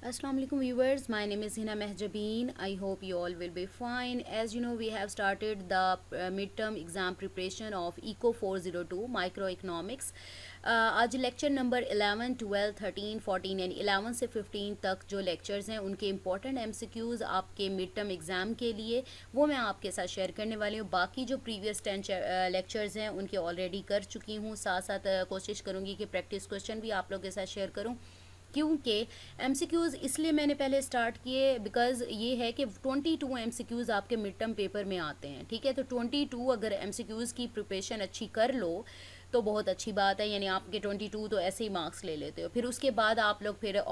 Assalamu alaikum viewers, my name is Hina Mehjabeen. I hope you all will be fine. As you know, we have started the midterm exam preparation of ECO 402 Microeconomics. आज lecture number 11, 12, 13, 14 यानी 11 से 15 तक जो lectures हैं उनके important MCQs आपके mid term exam के लिए वो मैं आपके साथ शेयर करने वाली हूँ। बाकी जो प्रीवियस 10 लेक्चर्स हैं उनके ऑलरेडी कर चुकी हूँ। साथ साथ कोशिश करूँगी कि प्रैक्टिस क्वेश्चन भी आप लोगों के साथ शेयर करूँ, क्योंकि एमसीक्यूज़ इसलिए मैंने पहले स्टार्ट किए बिकॉज़ ये है कि 22 एमसीक्यूज़ आपके मिड टर्म पेपर में आते हैं। ठीक है, तो 22 अगर एमसीक्यूज़ की प्रिपरेशन अच्छी कर लो तो बहुत अच्छी बात है, यानी आपके 22 तो ऐसे ही मार्क्स ले लेते हो। फिर उसके बाद आप लोग फिर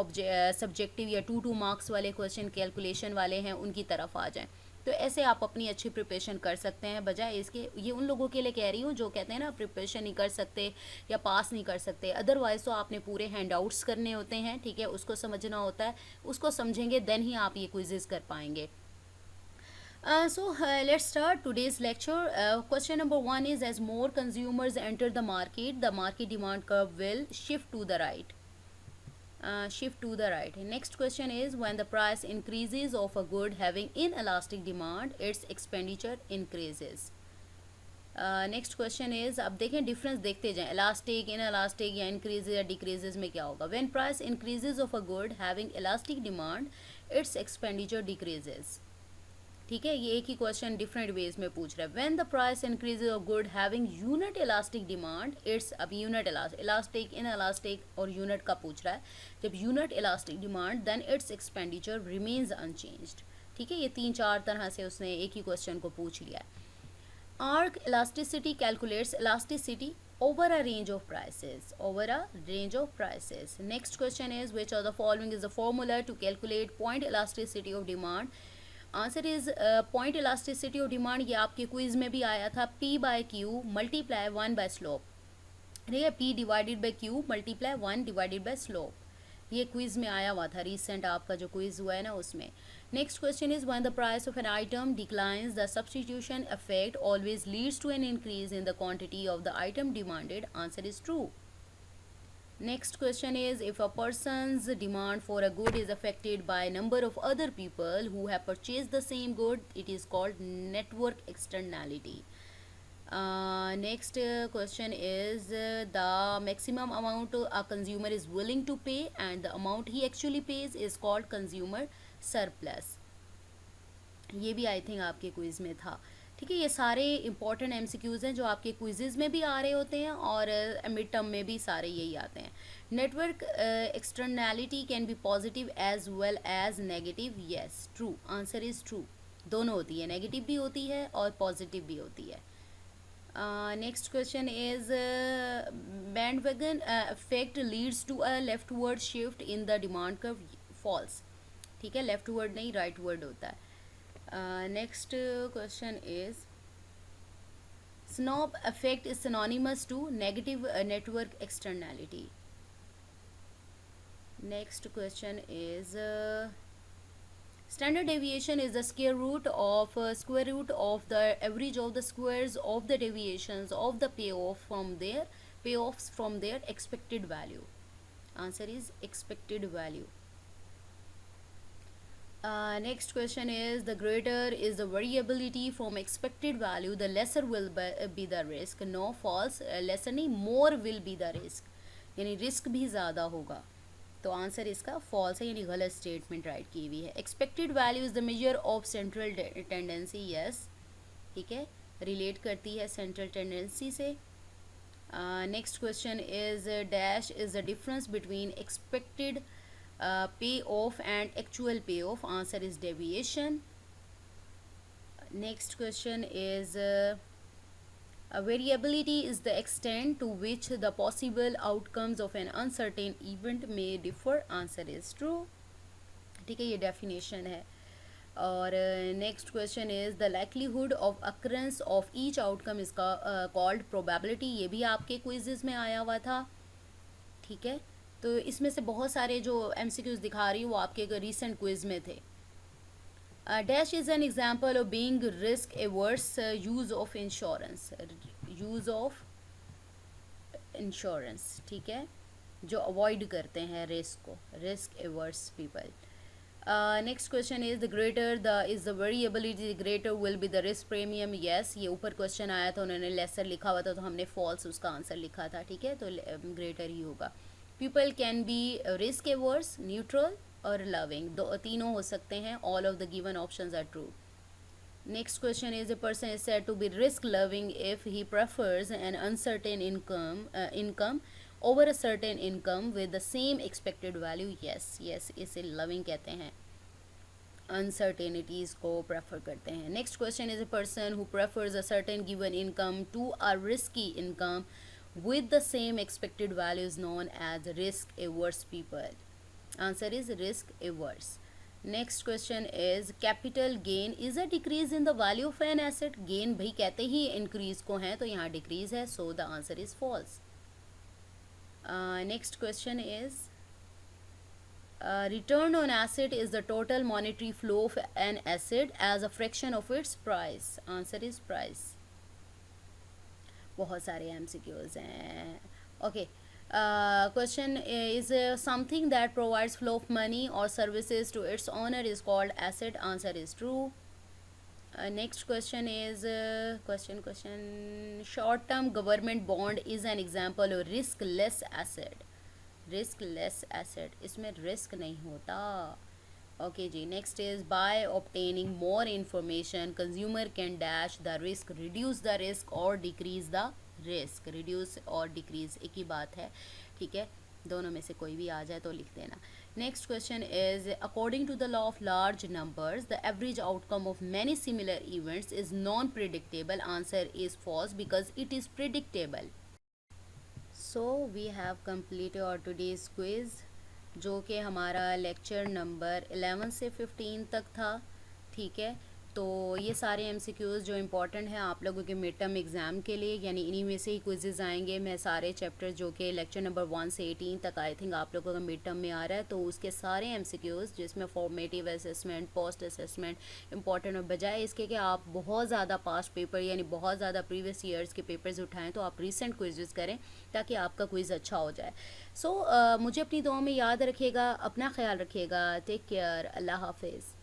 सब्जेक्टिव या 2 मार्क्स वाले क्वेश्चन कैलकुलेशन वाले हैं उनकी तरफ आ जाएं। तो ऐसे आप अपनी अच्छी प्रिपरेशन कर सकते हैं, बजाय इसके ये उन लोगों के लिए कह रही हूँ जो कहते हैं ना प्रिपरेशन नहीं कर सकते या पास नहीं कर सकते। अदरवाइज़ तो आपने पूरे हैंड आउट्स करने होते हैं, ठीक है, उसको समझना होता है, उसको समझेंगे देन ही आप ये क्विज़ेस कर पाएंगे। Let's start today's lecture. Question number 1 is, as more consumers enter the market demand curve will shift to the right. Next question is, when the price increases of a good having inelastic demand, its expenditure increases. Next question is, अब देखें difference देखते जाएं, elastic, in elastic या increases या decreases में क्या होगा। When price increases of a good having elastic demand, it's expenditure decreases. ठीक है, ये एक ही क्वेश्चन डिफरेंट वेज में पूछ रहा है। When the price increases of good having unit elastic demand, it's, अब यूनिट इलास्टिक, इन इलास्टिक और यूनिट का पूछ रहा है। जब unit elastic demand, then its expenditure remains unchanged. ठीक है, ये 3-4 तरह से उसने एक ही क्वेश्चन को पूछ लिया है। Arc elasticity calculates elasticity over a range of prices. Next question is, which of the following is the formula to calculate point elasticity of demand? Answer is point elasticity of demand, ये आपके quiz में भी आया था, P by Q multiply 1 by slope। ठीक है, P divided by Q multiply 1 divided by slope। ये quiz में आया हुआ था, रिसेंट आपका जो क्विज हुआ है ना उसमें। Next question is, when the price of an item declines, the substitution effect always leads to an increase in the quantity of the item demanded. Answer is true. Next question is, if a person's demand for a good is affected by a number of other people who have purchased the same good, it is called network externality. Next question is, the maximum amount a consumer is willing to pay and the amount he actually pays is called consumer surplus. ये भी I think आपके quiz में था। ठीक है, ये सारे important MCQs हैं जो आपके क्विज़ेज़ में भी आ रहे होते हैं और मिड टर्म में भी सारे यही आते हैं। Network externality can be positive as well as negative. Yes, true, answer is true. दोनों होती है, नेगेटिव भी होती है और पॉजिटिव भी होती है। Next question is, bandwagon effect leads to a leftward shift in the demand curve. False. ठीक है, लेफ्टवर्ड नहीं राइटवर्ड होता है। Next question is, snob effect is synonymous to negative network externality. Next question is, standard deviation is the square root of the average of the squares of the deviations of the payoffs from their expected value. Answer is expected value. Next question is, the greater is the variability from expected value, the lesser will be the risk. No, false, lesser नहीं, more will be the risk, यानी risk भी ज़्यादा होगा। तो answer इसका false है, यानी गलत स्टेटमेंट राइट की हुई है। Expected value is the measure of central tendency. Yes, ठीक है, रिलेट करती है सेंट्रल टेंडेंसी से। Next question is, dash is the difference between expected payoff and actual payoff. Answer is deviation. Next question is, variability is the extent to which the possible outcomes of an uncertain event may differ. Answer is true. ठीक है, ये definition है। और next question is, the likelihood of occurrence of each outcome is called probability. ये भी आपके quizzes में आया हुआ था। ठीक है, तो इसमें से बहुत सारे जो एमसीक्यूज़ दिखा रही हूँ वो आपके रीसेंट क्विज में थे। Dash is an example of being risk averse use of insurance. ठीक है, जो अवॉइड करते हैं रिस्क को, risk averse people. Next question is the greater the is the variability greater will be the risk premium. Yes, ये ऊपर question आया था, उन्होंने लेसर लिखा हुआ था तो हमने फॉल्स उसका आंसर लिखा था, ठीक है, तो ग्रेटर ही होगा। People can be risk averse, neutral और लविंग, दो तीनों हो सकते हैं। All of the given options are true. Next question is, a person is said to be risk loving if he prefers an uncertain income over a certain income with the same expected value. Yes, yes, इसे loving कहते हैं, uncertainties को prefer करते हैं। Next question is, a person who prefers a certain given income to a risky income with the same expected value is known as risk averse people. Answer is risk averse. Next question is, capital gain is a decrease in the value of an asset. Gain भाई कहते ही increase को है, तो यहाँ decrease है, so the answer is false. Next question is, return on asset is the total monetary flow of an asset as a fraction of its price. Answer is price. बहुत सारे MCQs हैं। Okay, question is, something that provides flow of money or services to its owner is called asset. Answer is true. Next question is, question short term government bond is an example of risk less asset. Risk less asset, इसमें risk नहीं होता। Okay जी, next is, by obtaining more information consumer can dash the risk, reduce the risk और decrease the risk. Reduce और decrease एक ही बात है, ठीक है, दोनों में से कोई भी आ जाए तो लिख देना। Next question is, according to the law of large numbers the average outcome of many similar events is non predictable. Answer is false because it is predictable. So we have completed our today's quiz, जो कि हमारा lecture number 11 से 15 तक था, ठीक है। तो ये सारे एमसीक्यूज़ जो इम्पोर्टेंट हैं आप लोगों के मिड टर्म एग्ज़ाम के लिए, यानी इन्हीं में से ही क्विज़ेज़ आएंगे। मैं सारे चैप्टर जो कि लेक्चर नंबर 1 से 18 तक आई थिंक आप लोगों का मिड टर्म में आ रहा है, तो उसके सारे एमसीक्यूज़ जिसमें formative assessment, post assessment important, और बजाय इसके कि आप बहुत ज़्यादा पास्ट पेपर यानी बहुत ज़्यादा प्रीवियस ईयर्स के पेपर्स उठाएँ, तो आप रिसेंट क्विज़ेज़ करें ताकि आपका क्विज़ अच्छा हो जाए। सो मुझे अपनी दुआ में याद रखिएगा, अपना ख्याल रखिएगा, टेक केयर, अल्लाह हाफिज़।